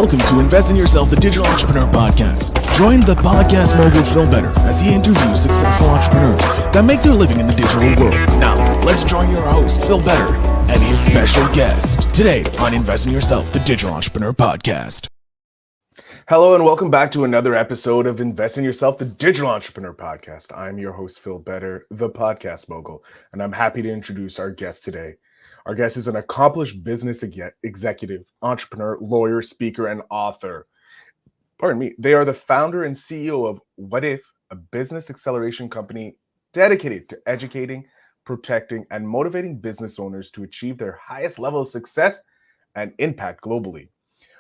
Welcome to Invest in Yourself, the Digital Entrepreneur Podcast. Join the Podcast Mogul Phil Better as he interviews successful entrepreneurs that make their living in the digital world. Now, let's join your host, Phil Better, and his special guest today on Invest in Yourself, the Digital Entrepreneur Podcast. Hello and welcome back to another episode of Invest in Yourself, the Digital Entrepreneur Podcast. I'm your host, Phil Better, the Podcast Mogul, and I'm happy to introduce our guest today. Our guest is an accomplished business executive, entrepreneur, lawyer, speaker, and author. Pardon me. They are the founder and CEO of Whadif, a business acceleration company dedicated to educating, protecting, and motivating business owners to achieve their highest level of success and impact globally.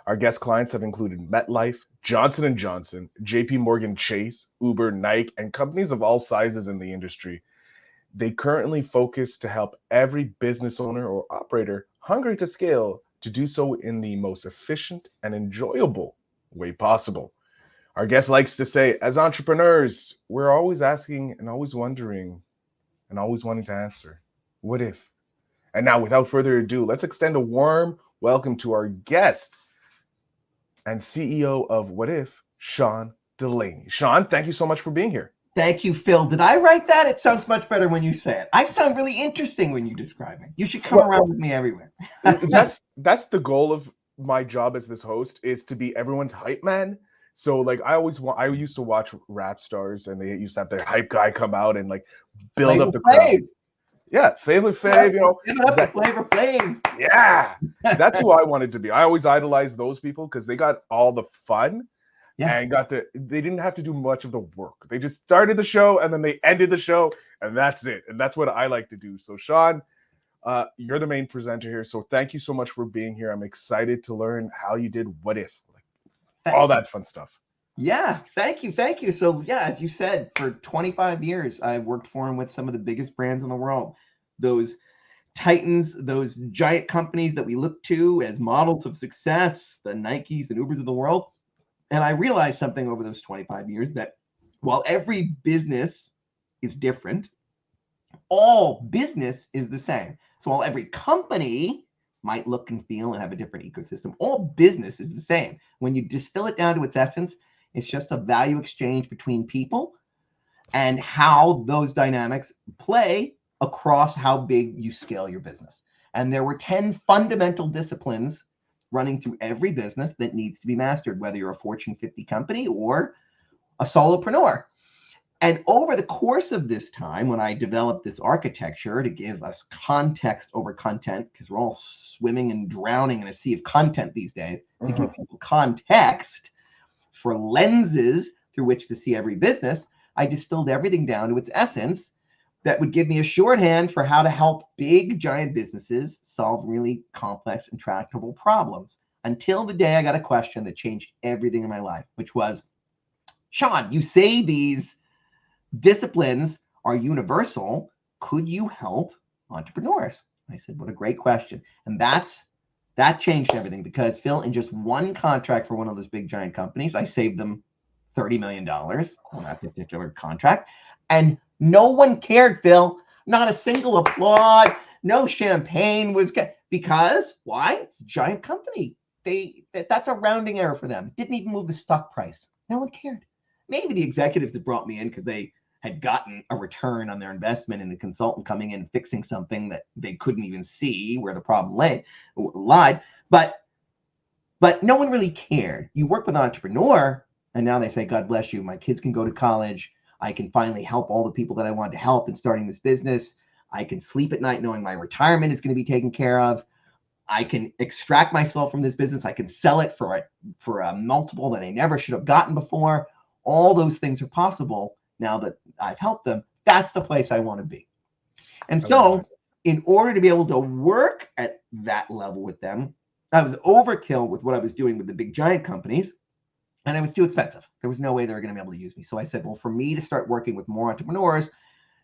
Our guest clients have included MetLife, Johnson & Johnson, JP Morgan Chase, Uber, Nike, and companies of all sizes in the industry. They currently focus to help every business owner or operator hungry to scale to do so in the most efficient and enjoyable way possible. Our guest likes to say, as entrepreneurs, we're always asking and always wondering and always wanting to answer, what if? And now, without further ado, let's extend a warm welcome to our guest and CEO of Whadif, Sean Delaney. Sean, thank you so much for being here. Thank you, Phil. Did I write that? It sounds much better when you say it. I sound really interesting when you describe me. You should come around with me everywhere. That's the goal of my job as this host, is to be everyone's hype man. So like I used to watch rap stars, and they used to have their hype guy come out and like build up the crowd. Yeah, Flavor Flav, you know. Give it up to Flavor Flav. Yeah, that's who I wanted to be. I always idolized those people because they got all the fun. Yeah. And they didn't have to do much of the work. They just started the show and then they ended the show, and that's it. And that's what I like to do. So Sean, you're the main presenter here. So thank you so much for being here. I'm excited to learn how you did Whadif, all that fun stuff. Yeah, thank you. So yeah, as you said, for 25 years, I've worked for and with some of the biggest brands in the world. Those titans, those giant companies that we look to as models of success, the Nikes and Ubers of the world. And I realized something over those 25 years, that while every business is different, all business is the same. So while every company might look and feel and have a different ecosystem, all business is the same. When you distill it down to its essence, it's just a value exchange between people and how those dynamics play across how big you scale your business. And there were 10 fundamental disciplines running through every business that needs to be mastered, whether you're a Fortune 50 company or a solopreneur. And over the course of this time, when I developed this architecture to give us context over content, because we're all swimming and drowning in a sea of content these days, to give people context for lenses through which to see every business, I distilled everything down to its essence that would give me a shorthand for how to help big, giant businesses solve really complex, intractable problems. Until the day I got a question that changed everything in my life, which was, Sean, you say these disciplines are universal. Could you help entrepreneurs? I said, what a great question. And that changed everything, because Phil, in just one contract for one of those big, giant companies, I saved them $30 million on that particular contract. And no one cared, Phil. Not a single applaud. No champagne was because why? It's a giant company. That's a rounding error for them. Didn't even move the stock price. No one cared. Maybe the executives that brought me in because they had gotten a return on their investment in a consultant coming in and fixing something that they couldn't even see where the problem lied. But no one really cared. You work with an entrepreneur, and now they say, God bless you. My kids can go to college. I can finally help all the people that I wanted to help in starting this business. I can sleep at night knowing my retirement is going to be taken care of. I can extract myself from this business. I can sell it for a multiple that I never should have gotten before. All those things are possible now that I've helped them. That's the place I want to be. And so in order to be able to work at that level with them, I was overkill with what I was doing with the big giant companies. And it was too expensive. There was no way they were going to be able to use me. So I said, well, for me to start working with more entrepreneurs,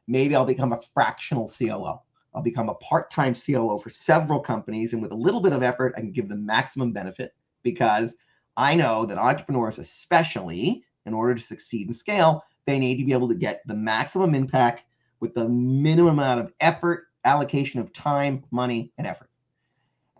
maybe I'll become a fractional COO. I'll become a part-time COO for several companies. And with a little bit of effort, I can give them maximum benefit, because I know that entrepreneurs, especially in order to succeed and scale, they need to be able to get the maximum impact with the minimum amount of effort, allocation of time, money, and effort.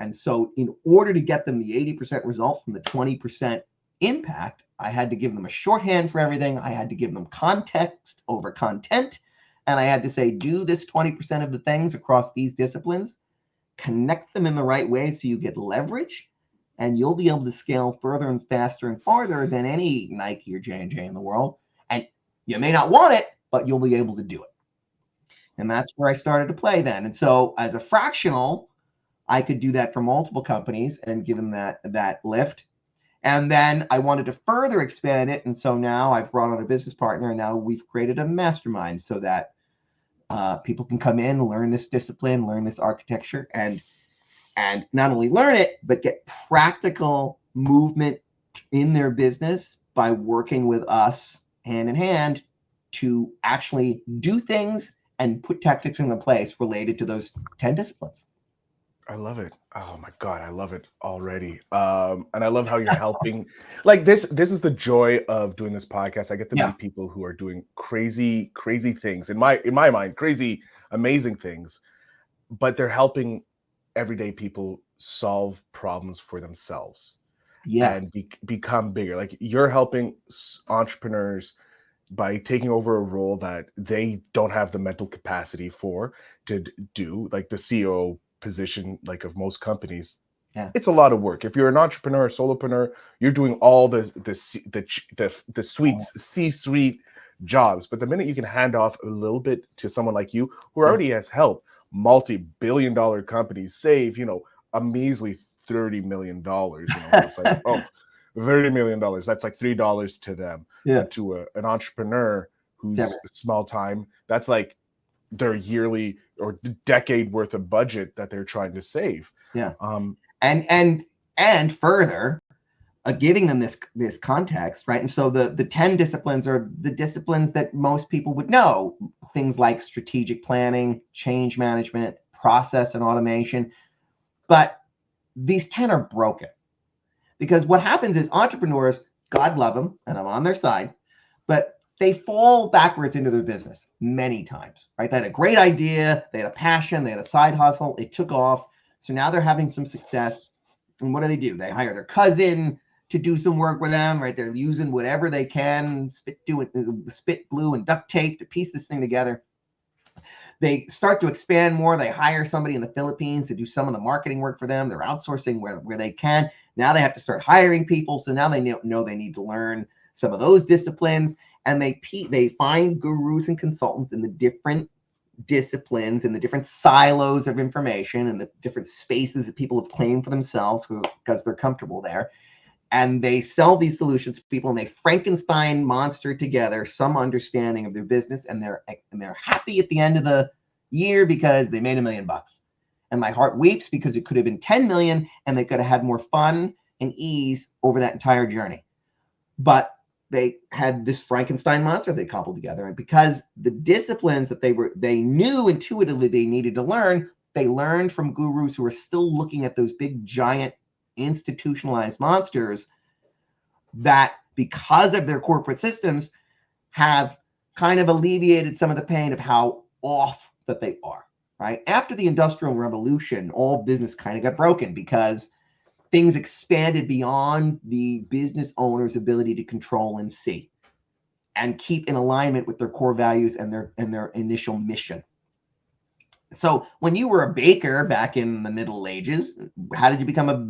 And so in order to get them the 80% result from the 20% impact, I had to give them a shorthand for everything. I had to give them context over content. And I had to say, do this 20% of the things across these disciplines, connect them in the right way so you get leverage, and you'll be able to scale further and faster and farther than any Nike or J&J in the world. And you may not want it, but you'll be able to do it. And that's where I started to play then. And so as a fractional, I could do that for multiple companies and give them that lift. And then I wanted to further expand it. And so now I've brought on a business partner, and now we've created a mastermind so that people can come in, learn this discipline, learn this architecture, and not only learn it, but get practical movement in their business by working with us hand in hand to actually do things and put tactics into place related to those 10 disciplines. I love it. Oh my God, I love it already. And I love how you're helping. Like this is the joy of doing this podcast. I get to meet people who are doing crazy things. In my mind, crazy, amazing things, but they're helping everyday people solve problems for themselves and become bigger. Like you're helping entrepreneurs by taking over a role that they don't have the mental capacity for to do, like the CEO position, like of most companies. It's a lot of work. If you're an entrepreneur, solopreneur, you're doing all the sweet C-suite jobs. But the minute you can hand off a little bit to someone like you who already has helped multi-billion-dollar companies save, a measly $30 million. It's like, $30 million. That's like $3 to them. But to an entrepreneur who's small time, that's like their yearly or decade worth of budget that they're trying to save. And further, giving them this context, right? And so the 10 disciplines are the disciplines that most people would know, things like strategic planning, change management, process and automation. But these 10 are broken because what happens is entrepreneurs, God love them, and I'm on their side, but they fall backwards into their business many times, right? They had a great idea, they had a passion, they had a side hustle, it took off. So now they're having some success. And what do? They hire their cousin to do some work with them, right? They're using whatever they can, spit glue and duct tape to piece this thing together. They start to expand more. They hire somebody in the Philippines to do some of the marketing work for them. They're outsourcing where they can. Now they have to start hiring people. So now they know they need to learn some of those disciplines. And they find gurus and consultants in the different disciplines, in the different silos of information, and the different spaces that people have claimed for themselves because they're comfortable there. And they sell these solutions to people, and they Frankenstein monster together some understanding of their business, and they're happy at the end of the year because they made $1 million. And my heart weeps because it could have been 10 million, and they could have had more fun and ease over that entire journey. But they had this Frankenstein monster they cobbled together. And because the disciplines that they knew intuitively they needed to learn, they learned from gurus who are still looking at those big, giant, institutionalized monsters that, because of their corporate systems, have kind of alleviated some of the pain of how off that they are, right? After the Industrial Revolution, all business kind of got broken because things expanded beyond the business owner's ability to control and see and keep in alignment with their core values and their initial mission. So when you were a baker back in the Middle Ages, how did you become a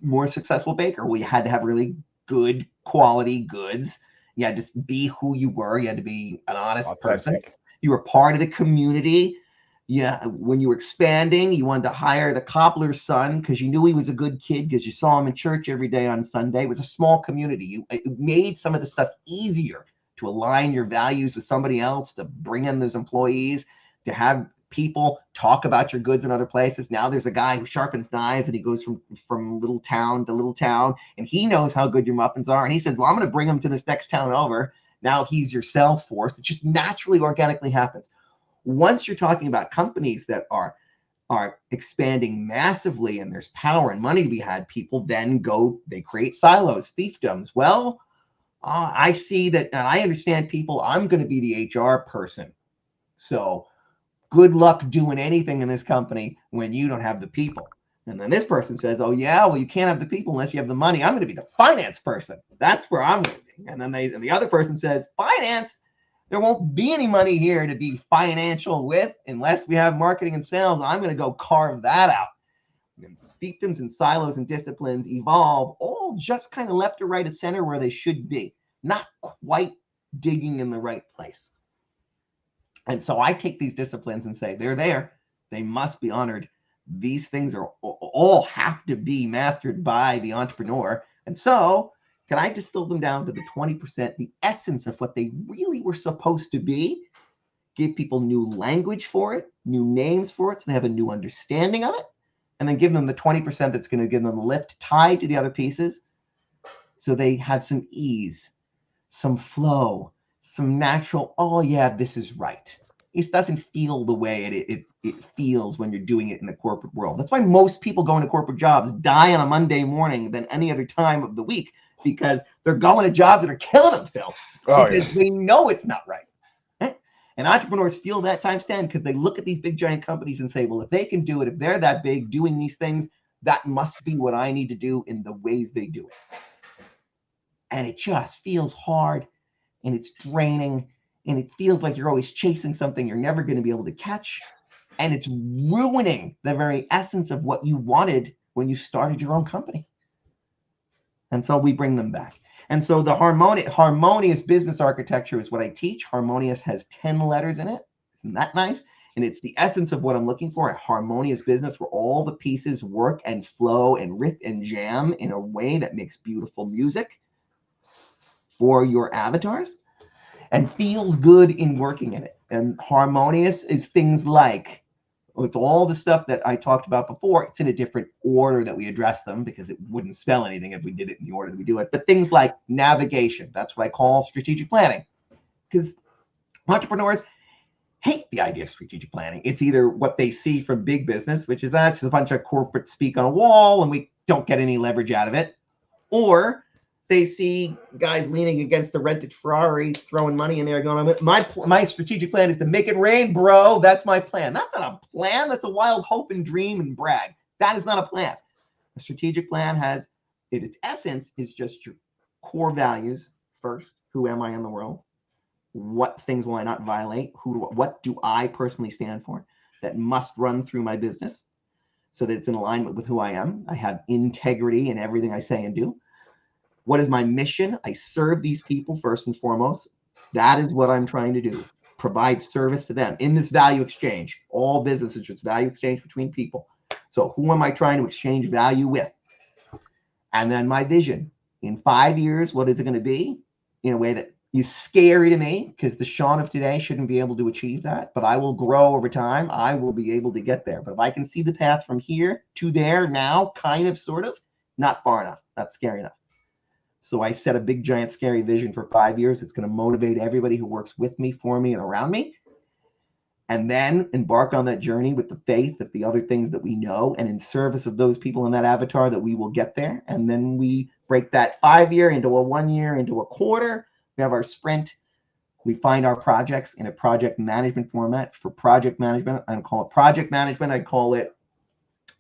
more successful baker? Well, you had to have really good quality goods. You had to be who you were. You had to be an honest person. You were part of the community. Yeah, when you were expanding, you wanted to hire the cobbler's son because you knew he was a good kid because you saw him in church every day on Sunday. It was a small community. It made some of the stuff easier to align your values with somebody else, to bring in those employees, to have people talk about your goods in other places. Now there's a guy who sharpens knives, and he goes from little town to little town, and he knows how good your muffins are. And he says, well, I'm going to bring them to this next town over. Now he's your sales force. It just naturally, organically happens. Once you're talking about companies that are expanding massively and there's power and money to be had, people then they create silos, fiefdoms. Well, I see that, and I understand people, I'm going to be the HR person. So good luck doing anything in this company when you don't have the people. And then this person says, oh yeah, well, you can't have the people unless you have the money. I'm going to be the finance person. That's where I'm going to be. And then the other person says, finance, there won't be any money here to be financial with unless we have marketing and sales. I'm going to go carve that out. And fiefdoms and silos and disciplines evolve, all just kind of left or right of center where they should be, not quite digging in the right place. And so I take these disciplines and say, they're there. They must be honored. These things are all have to be mastered by the entrepreneur. And so can I distill them down to the 20%, the essence of what they really were supposed to be, give people new language for it, new names for it, so they have a new understanding of it, and then give them the 20% that's going to give them a lift tied to the other pieces so they have some ease, some flow, some natural, oh yeah, this is right. It doesn't feel the way it feels when you're doing it in the corporate world. That's why most people going to corporate jobs die on a Monday morning than any other time of the week, because they're going to jobs that are killing them, Phil, because they know it's not right. And entrepreneurs feel that time stand because they look at these big giant companies and say, well, if they can do it, if they're that big doing these things, that must be what I need to do in the ways they do it. And it just feels hard, and it's draining, and it feels like you're always chasing something you're never going to be able to catch. And it's ruining the very essence of what you wanted when you started your own company. And so we bring them back. And so the harmonious business architecture is what I teach. Harmonious has 10 letters in it. Isn't that nice? And it's the essence of what I'm looking for, a harmonious business where all the pieces work and flow and riff and jam in a way that makes beautiful music for your avatars and feels good in working in it. And harmonious is things like, it's all the stuff that I talked about before. It's in a different order that we address them because it wouldn't spell anything if we did it in the order that we do it. But things like navigation, that's what I call strategic planning, because entrepreneurs hate the idea of strategic planning. It's either what they see from big business, which is just a bunch of corporate speak on a wall and we don't get any leverage out of it, or they see guys leaning against the rented Ferrari, throwing money in there, going, my strategic plan is to make it rain, bro. That's my plan. That's not a plan. That's a wild hope and dream and brag. That is not a plan. A strategic plan has, in its essence, is just your core values first. Who am I in the world? What things will I not violate? What do I personally stand for that must run through my business so that it's in alignment with who I am? I have integrity in everything I say and do. What is my mission? I serve these people first and foremost. That is what I'm trying to do. Provide service to them in this value exchange. All business is just value exchange between people. So who am I trying to exchange value with? And then my vision. In 5 years, what is it going to be? In a way that is scary to me, because the Sean of today shouldn't be able to achieve that. But I will grow over time. I will be able to get there. But if I can see the path from here to there now, kind of, sort of, not far enough. Not scary enough. So I set a big, giant, scary vision for 5 years. It's going to motivate everybody who works with me, for me, and around me. And then embark on that journey with the faith that the other things that we know and in service of those people in that avatar that we will get there. And then we break that 5 year into a 1 year, into a quarter. We have our sprint. We find our projects in a project management format. For project management, I don't call it project management. I call it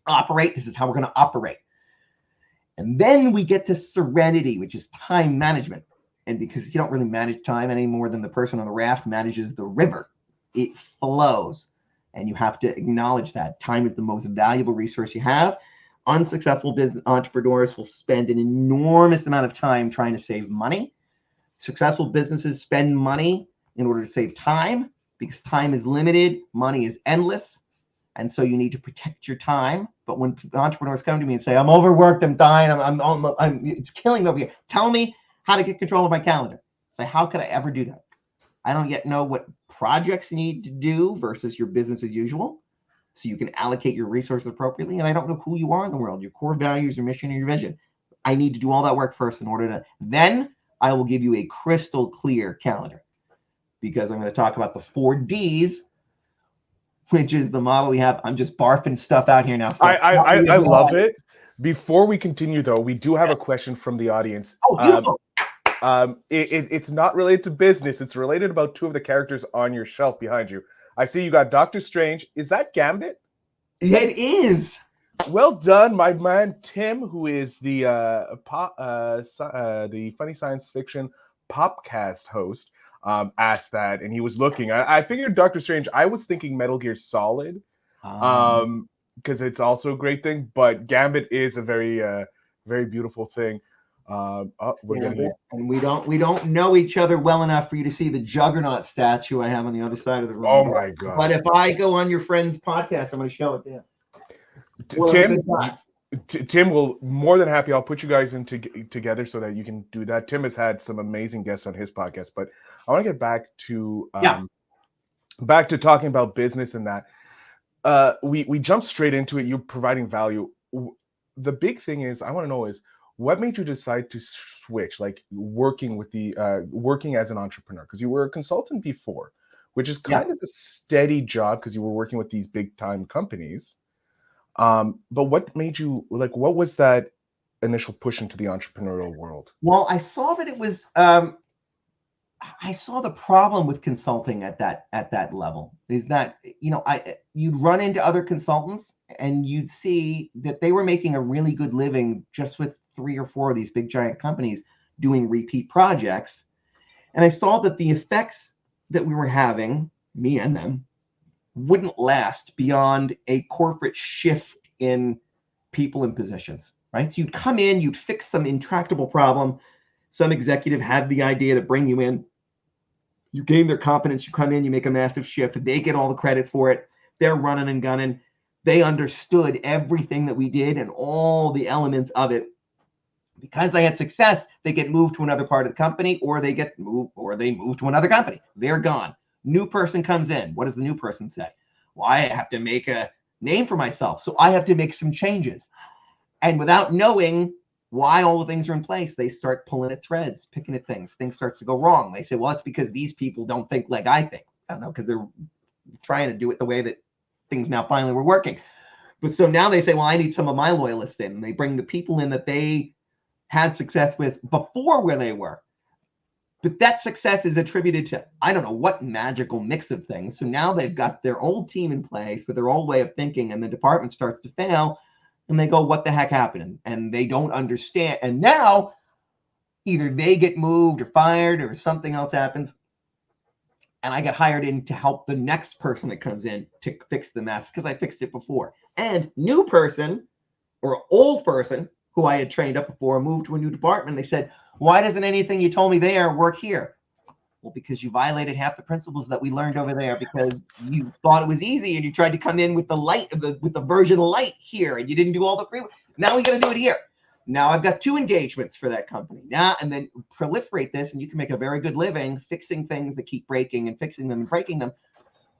operate. This is how we're going to operate. And then we get to serenity, which is time management. And because you don't really manage time any more than the person on the raft manages the river, it flows. And you have to acknowledge that time is the most valuable resource you have. Unsuccessful business entrepreneurs will spend an enormous amount of time trying to save money. Successful businesses spend money in order to save time because time is limited, money is endless. And so you need to protect your time. But when entrepreneurs come to me and say, I'm overworked, I'm dying, it's killing me over here. Tell me how to get control of my calendar. Say, how could I ever do that? I don't yet know what projects you need to do versus your business as usual. So you can allocate your resources appropriately. And I don't know who you are in the world, your core values, your mission, and your vision. I need to do all that work first in order to, then I will give you a crystal clear calendar. Because I'm going to talk about the 4 Ds, which is the model we have. I'm just barfing stuff out here now. I love it. Before we continue, though, we do have a question from the audience. Oh, beautiful. It's not related to business. It's related about 2 of the characters on your shelf behind you. I see you got Doctor Strange. Is that Gambit? It is. Well done, my man Tim, who is the the funny science fiction popcast host. Asked that, and he was looking. I figured Doctor Strange. I was thinking Metal Gear Solid, because it's also a great thing. But Gambit is a very beautiful thing. We're getting it. And we don't know each other well enough for you to see the Juggernaut statue I have on the other side of the room. Oh my god! But if I go on your friend's podcast, I'm going to show it there. Tim will more than happy. I'll put you guys together so that you can do that. Tim has had some amazing guests on his podcast, but I want to get back to talking about business and that. We jumped straight into it. You're providing value. The big thing is I want to know is what made you decide to switch, like working as an entrepreneur, because you were a consultant before, which is kind of a steady job because you were working with these big time companies. But what made you what was that initial push into the entrepreneurial world? Well, I saw that it was I saw the problem with consulting at that level is that, you'd run into other consultants and you'd see that they were making a really good living just with 3 or 4 of these big giant companies doing repeat projects. And I saw that the effects that we were having, me and them, wouldn't last beyond a corporate shift in people and positions, right? So you'd come in, you'd fix some intractable problem. Some executive had the idea to bring you in. You gain their confidence, you come in, you make a massive shift. They get all the credit for it. They're running and gunning. They understood everything that we did and all the elements of it. Because they had success, they get moved to another part of the company, or they move to another company. They're gone. New person comes in. What does the new person say? Well, I have to make a name for myself, so I have to make some changes. And without knowing why all the things are in place, they start pulling at threads, picking at things. Things starts to go wrong. They say, well, it's because these people don't think like I think. I don't know, because they're trying to do it the way that things now finally were working. But so now they say, well, I need some of my loyalists in. And they bring the people in that they had success with before where they were. But that success is attributed to, I don't know what magical mix of things. So now they've got their old team in place with their old way of thinking, and the department starts to fail. And they go, what the heck happened? And they don't understand. And now either they get moved or fired or something else happens. And I get hired in to help the next person that comes in to fix the mess because I fixed it before. And new person or old person who I had trained up before moved to a new department. They said, why doesn't anything you told me there work here? Well, because you violated half the principles that we learned over there because you thought it was easy and you tried to come in with the light, with the version light here, and you didn't do all the free. Now we got to do it here. Now I've got 2 engagements for that company now, and then proliferate this, and you can make a very good living fixing things that keep breaking and fixing them and breaking them.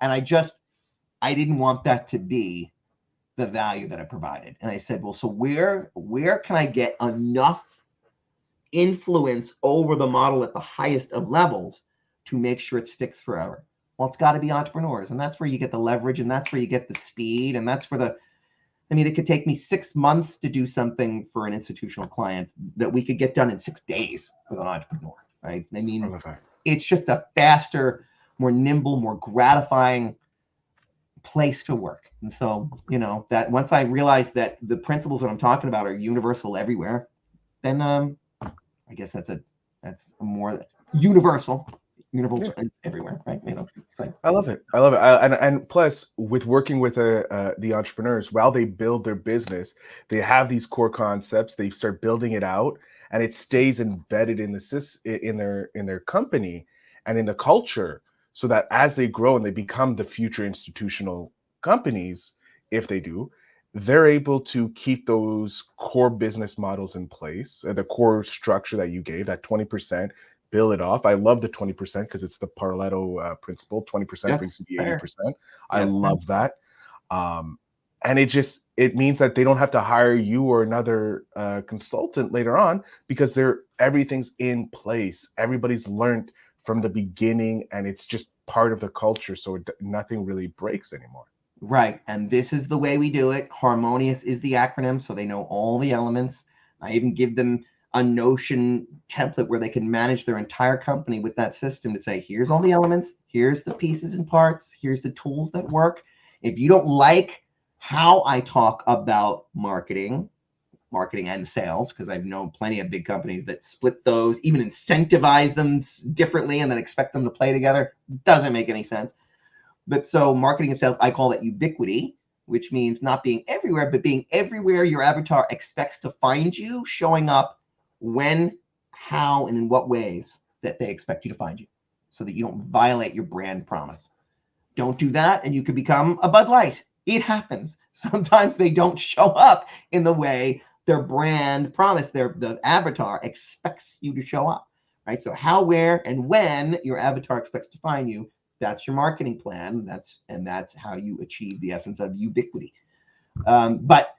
And I didn't want that to be the value that I provided. And I said, well, so where can I get enough influence over the model at the highest of levels to make sure it sticks forever? Well, it's got to be entrepreneurs. And that's where you get the leverage, and that's where you get the speed. And that's where it could take me 6 months to do something for an institutional client that we could get done in 6 days with an entrepreneur, right? I mean, it's just a faster, more nimble, more gratifying place to work. And so, that once I realized that the principles that I'm talking about are universal everywhere, then I guess that's a more universal everywhere, right? I love it. And plus, with working with the entrepreneurs, while they build their business, they have these core concepts. They start building it out, and it stays embedded in their company and in the culture, so that as they grow and they become the future institutional companies, if they do, they're able to keep those core business models in place, the core structure that you gave, that 20%, bill it off. I love the 20% because it's the Pareto principle. 20% brings you the 80%. I love that. And it means that they don't have to hire you or another consultant later on because everything's in place. Everybody's learned from the beginning, and it's just part of the culture, so nothing really breaks anymore. Right, and this is the way we do it. Harmonious is the acronym, so they know all the elements. I even give them a Notion template where they can manage their entire company with that system to say, here's all the elements, here's the pieces and parts, here's the tools that work. If you don't like how I talk about marketing and sales, because I've known plenty of big companies that split those, even incentivize them differently and then expect them to play together. Doesn't make any sense. But so marketing and sales, I call that ubiquity, which means not being everywhere, but being everywhere your avatar expects to find you, showing up when, how, and in what ways that they expect you to find you, so that you don't violate your brand promise. Don't do that, and you could become a Bud Light. It happens. Sometimes they don't show up in the way their brand promise, the avatar expects you to show up, right? So how, where, and when your avatar expects to find you, that's your marketing plan. That's how you achieve the essence of ubiquity. But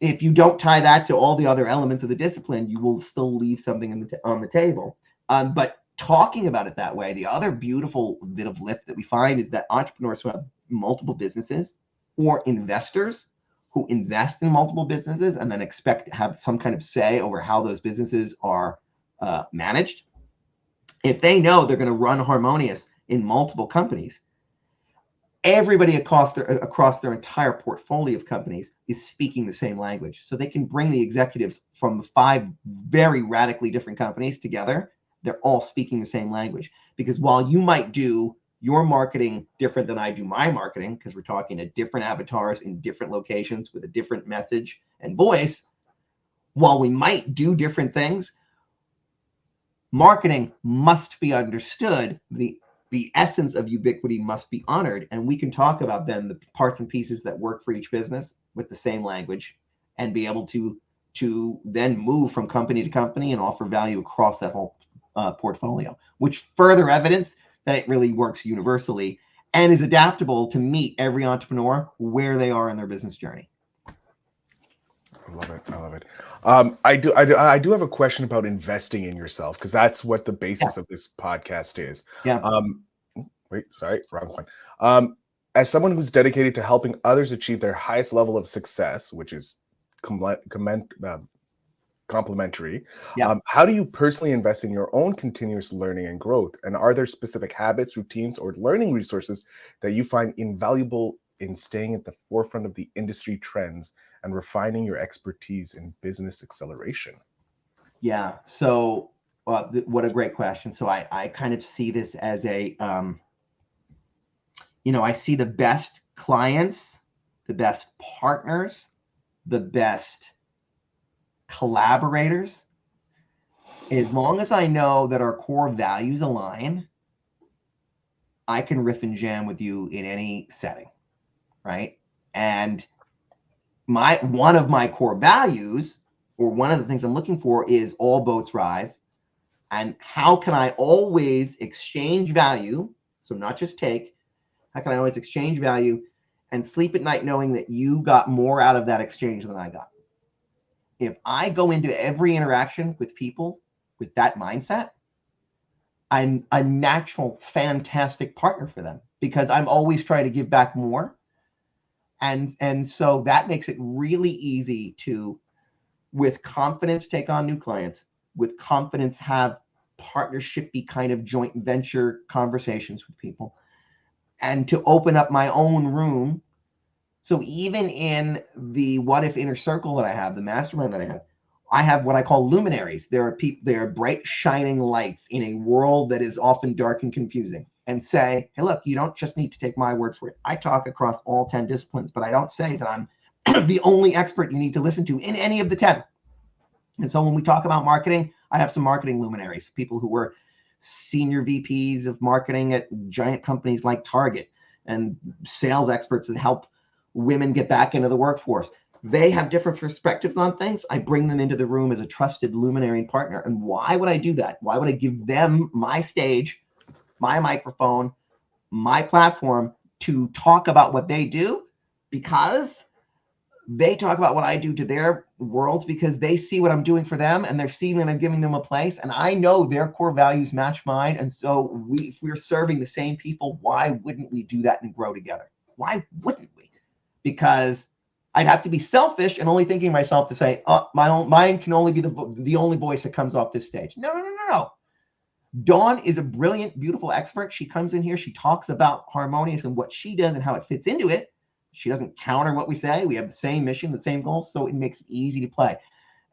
if you don't tie that to all the other elements of the discipline, you will still leave something on the table. But talking about it that way, the other beautiful bit of lift that we find is that entrepreneurs who have multiple businesses, or investors who invest in multiple businesses and then expect to have some kind of say over how those businesses are managed, if they know they're going to run Harmonious in multiple companies, everybody across their entire portfolio of companies is speaking the same language. So they can bring the executives from 5 very radically different companies together. They're all speaking the same language, because while you might do your marketing different than I do my marketing, because we're talking to different avatars in different locations with a different message and voice, while we might do different things, marketing must be understood. The essence of ubiquity must be honored, and we can talk about then the parts and pieces that work for each business with the same language, and be able to then move from company to company and offer value across that whole portfolio, which further evidence that it really works universally and is adaptable to meet every entrepreneur where they are in their business journey. I love it. I love it. I do have a question about investing in yourself, because that's what the basis of this podcast is. Yeah. Wait, sorry, wrong one. As someone who's dedicated to helping others achieve their highest level of success, which is complementary. Yeah. How do you personally invest in your own continuous learning and growth? And are there specific habits, routines, or learning resources that you find invaluable in staying at the forefront of the industry trends and refining your expertise in business acceleration? Yeah. So what a great question. So I kind of see this as a, I see the best clients, the best partners, the best collaborators, as long as I know that our core values align, I can riff and jam with you in any setting, right? And one of my core values, or one of the things I'm looking for, is all boats rise. And how can I always exchange value? So not just take, how can I always exchange value and sleep at night knowing that you got more out of that exchange than I got? If I go into every interaction with people with that mindset, I'm a natural, fantastic partner for them, because I'm always trying to give back more. And so that makes it really easy to, with confidence, take on new clients, with confidence, have partnership-y kind of joint venture conversations with people, and to open up my own room. So even in the Whadif inner circle that I have, the mastermind that I have what I call luminaries. There are people, they are bright, shining lights in a world that is often dark and confusing, and say, hey, look, you don't just need to take my word for it. I talk across all 10 disciplines, but I don't say that I'm the only expert you need to listen to in any of the 10. And so when we talk about marketing, I have some marketing luminaries, people who were senior VPs of marketing at giant companies like Target, and sales experts that help women get back into the workforce. They have different perspectives on things. I bring them into the room as a trusted luminary partner. And why would I do that? Why would I give them my stage, my microphone, my platform to talk about what they do? Because they talk about what I do to their worlds, because they see what I'm doing for them, and they're seeing that I'm giving them a place. And I know their core values match mine. And so if we're serving the same people, why wouldn't we do that and grow together? Why wouldn't we? Because I'd have to be selfish and only thinking myself to say, oh, mine can only be the only voice that comes off this stage. No. Dawn is a brilliant, beautiful expert. She comes in here, she talks about Harmonious and what she does and how it fits into it. She doesn't counter what we say. We have the same mission, the same goals, so it makes it easy to play.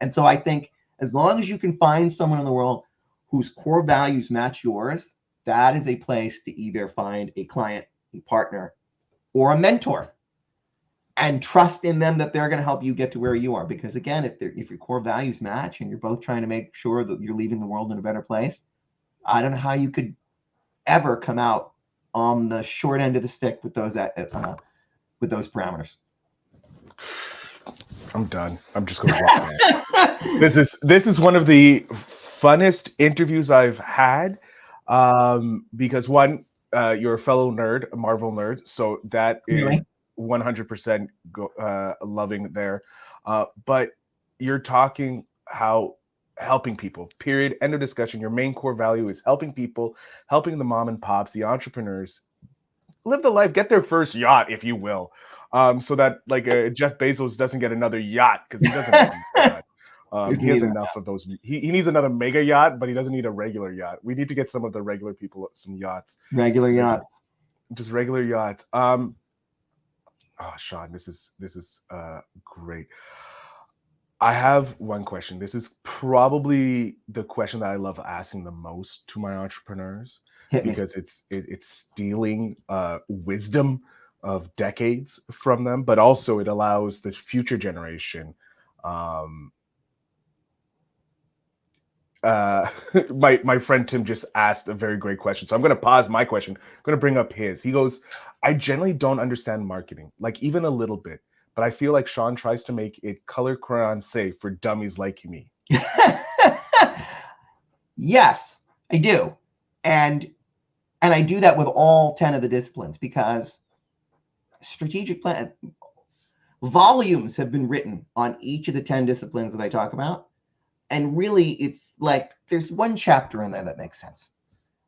And so I think as long as you can find someone in the world whose core values match yours, that is a place to either find a client, a partner, or a mentor, and trust in them that they're going to help you get to where you are. Because again, if your core values match and you're both trying to make sure that you're leaving the world in a better place, I don't know how you could ever come out on the short end of the stick with those parameters. I'm done. I'm just going to walk away. This is one of the funnest interviews I've had, because one, you're a fellow nerd, a Marvel nerd, so that is 100% loving there. But you're talking how helping people, period, end of discussion. Your main core value is helping people, helping the mom and pops, the entrepreneurs live the life, get their first yacht, if you will, so that like Jeff Bezos doesn't get another yacht, because he doesn't need a yacht. He has enough of those. He needs another mega yacht, but he doesn't need a regular yacht. We need to get some of the regular people some yachts. Regular yachts. Just regular yachts. Sean, this is great. I have one question. This is probably the question that I love asking the most to my entrepreneurs, because it's stealing wisdom of decades from them, but also it allows the future generation. My friend Tim just asked a very great question, so I'm going to pause my question. I'm going to bring up his. He goes, I generally don't understand marketing, like even a little bit, but I feel like Sean tries to make it color crayon safe for dummies like me. Yes, I do. And I do that with all 10 of the disciplines, because strategic plan volumes have been written on each of the 10 disciplines that I talk about. And really, it's like there's one chapter in there that makes sense.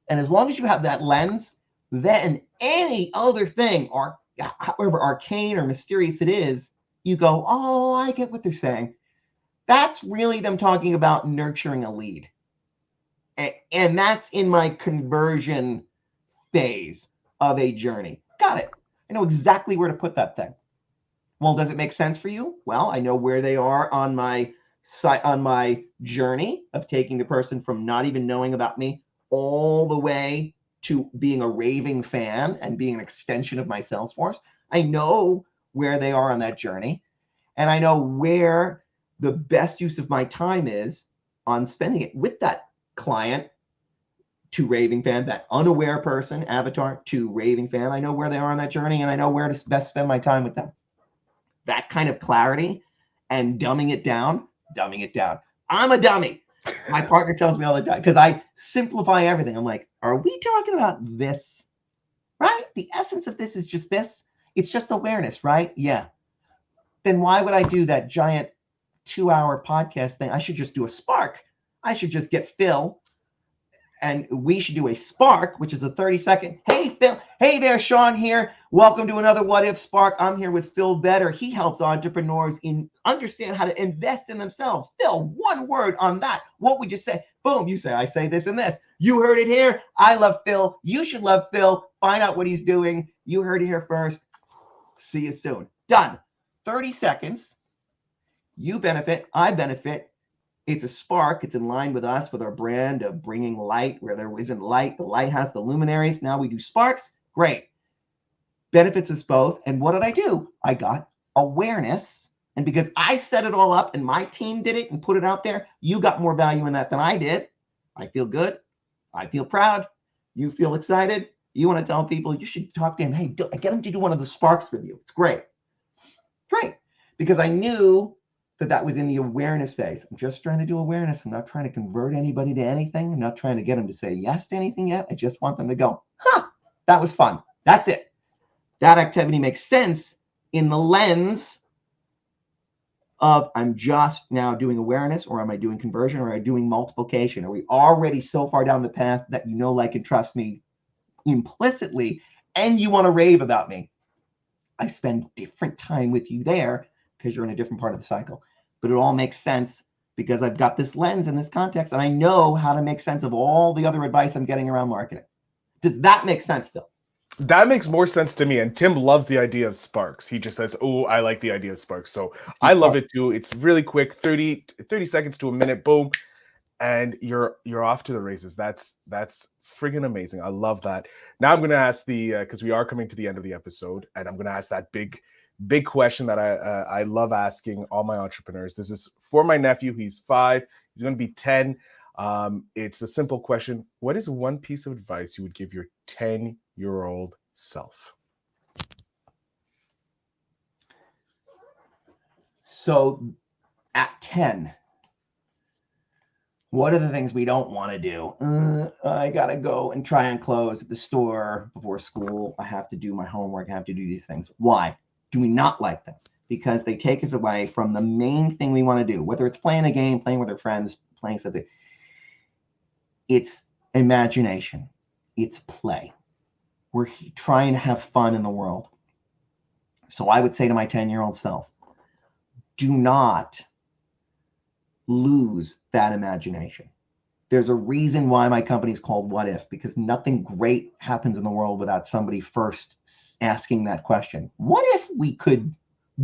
And as long as you have that lens, then any other thing, or however arcane or mysterious it is, you go, oh, I get what they're saying. That's really them talking about nurturing a lead. And that's in my conversion phase of a journey. Got it. I know exactly where to put that thing. Well, does it make sense for you? Well, I know where they are on my journey of taking the person from not even knowing about me all the way to being a raving fan and being an extension of my sales force. I know where they are on that journey, and I know where the best use of my time is on spending it with that client to raving fan, that unaware person, avatar to raving fan. I know where they are on that journey, and I know where to best spend my time with them. That kind of clarity and dumbing it down. I'm a dummy. My partner tells me all the time, because I simplify everything. I'm like, are we talking about this? Right? The essence of this is just this. It's just awareness, right? Yeah. Then why would I do that giant 2-hour podcast thing? I should just do a spark. I should just get Phil, and we should do a spark, which is a 30-second. Hey, Phil. Hey there, Sean here. Welcome to another What If Spark. I'm here with Phil Better. He helps entrepreneurs understand how to invest in themselves. Phil, one word on that. What would you say? Boom, you say, I say this and this. You heard it here. I love Phil. You should love Phil. Find out what he's doing. You heard it here first. See you soon. Done. 30 seconds. You benefit. I benefit. It's a spark. It's in line with us, with our brand of bringing light where there isn't light. The light has the luminaries. Now we do sparks. Great. Benefits us both. And what did I do? I got awareness. And because I set it all up and my team did it and put it out there, you got more value in that than I did. I feel good. I feel proud. You feel excited. You want to tell people, you should talk to him. Hey, get him to do one of the sparks with you. It's great. Great. Because I knew that was in the awareness phase. I'm just trying to do awareness. I'm not trying to convert anybody to anything. I'm not trying to get them to say yes to anything yet. I just want them to go, that was fun. That's it. That activity makes sense in the lens of, I'm just now doing awareness, or am I doing conversion, or am I doing multiplication? Are we already so far down the path that you know, like, and trust me implicitly, and you want to rave about me? I spend different time with you there because you're in a different part of the cycle. But it all makes sense because I've got this lens in this context, and I know how to make sense of all the other advice I'm getting around marketing. Does that make sense, Phil? That makes more sense to me. And Tim loves the idea of sparks. He just says, "Oh, I like the idea of sparks." So I love it too. It's really quick, 30 seconds to a minute, boom, and you're off to the races. That's friggin' amazing. I love that. Now I'm gonna ask because we are coming to the end of the episode, and I'm gonna ask that big question that I love asking all my entrepreneurs. This is for my nephew. He's 5. He's gonna be 10. It's a simple question. What is one piece of advice you would give your 10-year-old self? So at 10, what are the things we don't want to do? I got to go and try on clothes at the store before school. I have to do my homework. I have to do these things. Why do we not like them? Because they take us away from the main thing we want to do, whether it's playing a game, playing with our friends, playing something. It's imagination. It's play. We're trying to have fun in the world. So I would say to my 10-year-old self, do not lose that imagination. There's a reason why my company is called Whadif, because nothing great happens in the world without somebody first asking that question. What if we could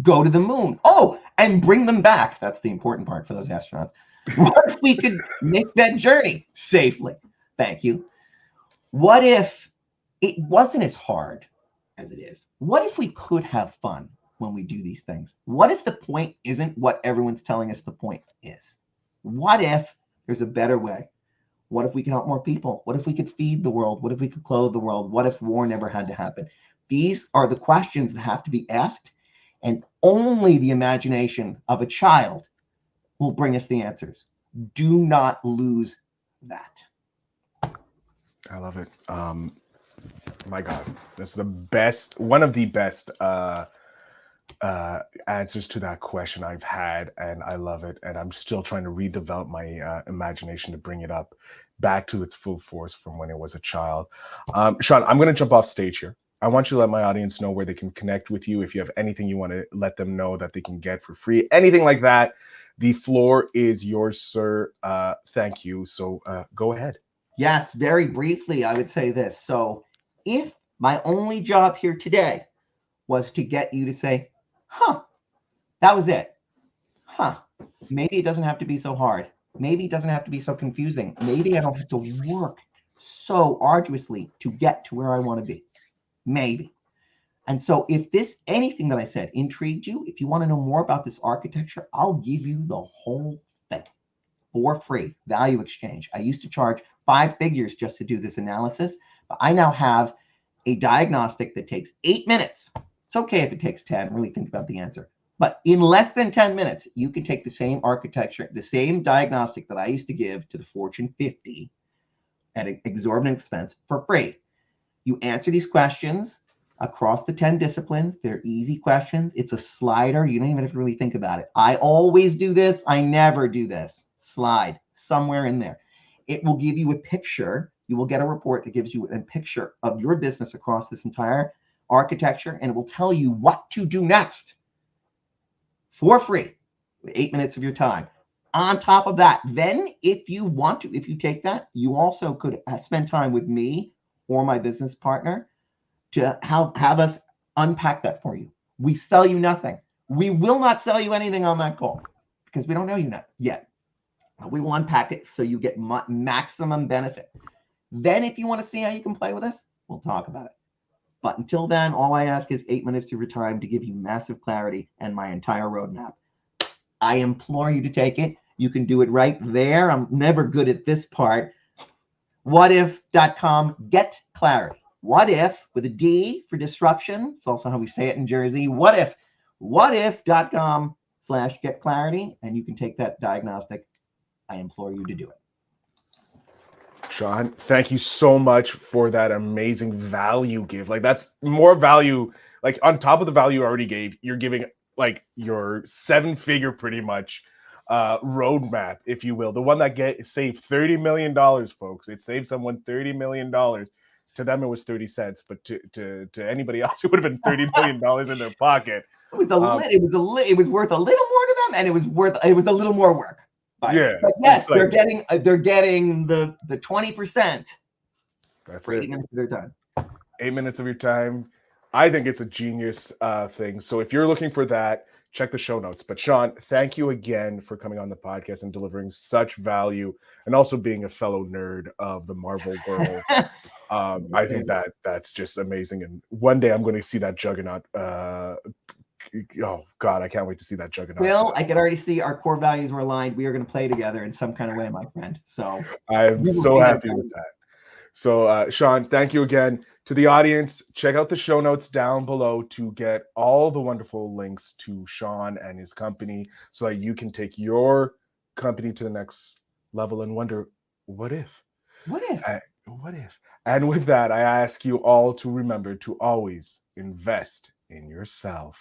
go to the moon? Oh, and bring them back. That's the important part for those astronauts. What if we could make that journey safely? Thank you. What if it wasn't as hard as it is? What if we could have fun when we do these things? What if the point isn't what everyone's telling us the point is? What if there's a better way? What if we can help more people? What if we could feed the world? What if we could clothe the world? What if war never had to happen? These are the questions that have to be asked, and only the imagination of a child will bring us the answers. Do not lose that. I love it. My God, this is one of the best answers to that question I've had, and I love it. And I'm still trying to redevelop my imagination to bring it up back to its full force from when it was a child. Sean, I'm going to jump off stage here. I want you to let my audience know where they can connect with you. If you have anything you want to let them know that they can get for free, anything like that, the floor is yours, sir. Thank you. So go ahead. Yes, very briefly, I would say this. So if my only job here today was to get you to say, that was it. Maybe it doesn't have to be so hard. Maybe it doesn't have to be so confusing. Maybe I don't have to work so arduously to get to where I want to be. Maybe. And so if anything that I said intrigued you, if you want to know more about this architecture, I'll give you the whole thing for free. Value exchange. I used to charge 5 figures just to do this analysis, but I now have a diagnostic that takes 8 minutes. It's okay if it takes 10, really think about the answer. But in less than 10 minutes, you can take the same architecture, the same diagnostic that I used to give to the Fortune 50 at an exorbitant expense for free. You answer these questions across the 10 disciplines. They're easy questions. It's a slider. You don't even have to really think about it. I always do this. I never do this. Slide somewhere in there. It will give you a picture. You will get a report that gives you a picture of your business across this entire architecture, and it will tell you what to do next for free, 8 minutes of your time. On top of that, then if you want to, if you take that, you also could spend time with me or my business partner to have us unpack that for you. We sell you nothing. We will not sell you anything on that call because we don't know you yet. We will unpack it so you get maximum benefit. Then if you want to see how you can play with us, we'll talk about it. But until then, all I ask is 8 minutes of your time to give you massive clarity and my entire roadmap. I implore you to take it. You can do it right there. I'm never good at this part. Whadif.com, get clarity. What if, with a D for disruption. It's also how we say it in Jersey. What if? Whadif.com/get clarity. And you can take that diagnostic. I implore you to do it. Sean, thank you so much for that amazing value give. Like, that's more value. Like, on top of the value you already gave, you're giving like your 7-figure pretty much roadmap, if you will. The one that saved $30 million, folks. It saved someone $30 million. To them, it was 30 cents, but to anybody else, it would have been $30 million in their pocket. It was worth a little more to them, and it was a little more work. Yeah, but yes, they're getting the 20%. That's for 8 it. minutes of their time. 8 minutes of your time. I think it's a genius thing. So if you're looking for that, check the show notes. But Sean, thank you again for coming on the podcast and delivering such value, and also being a fellow nerd of the Marvel world. I think that's just amazing. And one day I'm going to see that Juggernaut. Oh God, I can't wait to see that Juggernaut. Well, I can already see our core values were aligned. We are going to play together in some kind of way, my friend. So I'm so happy with that. So Sean, thank you again. To the audience, check out the show notes down below to get all the wonderful links to Sean and his company, so that you can take your company to the next level and wonder, what if? What if? What if? And with that, I ask you all to remember to always invest in yourself.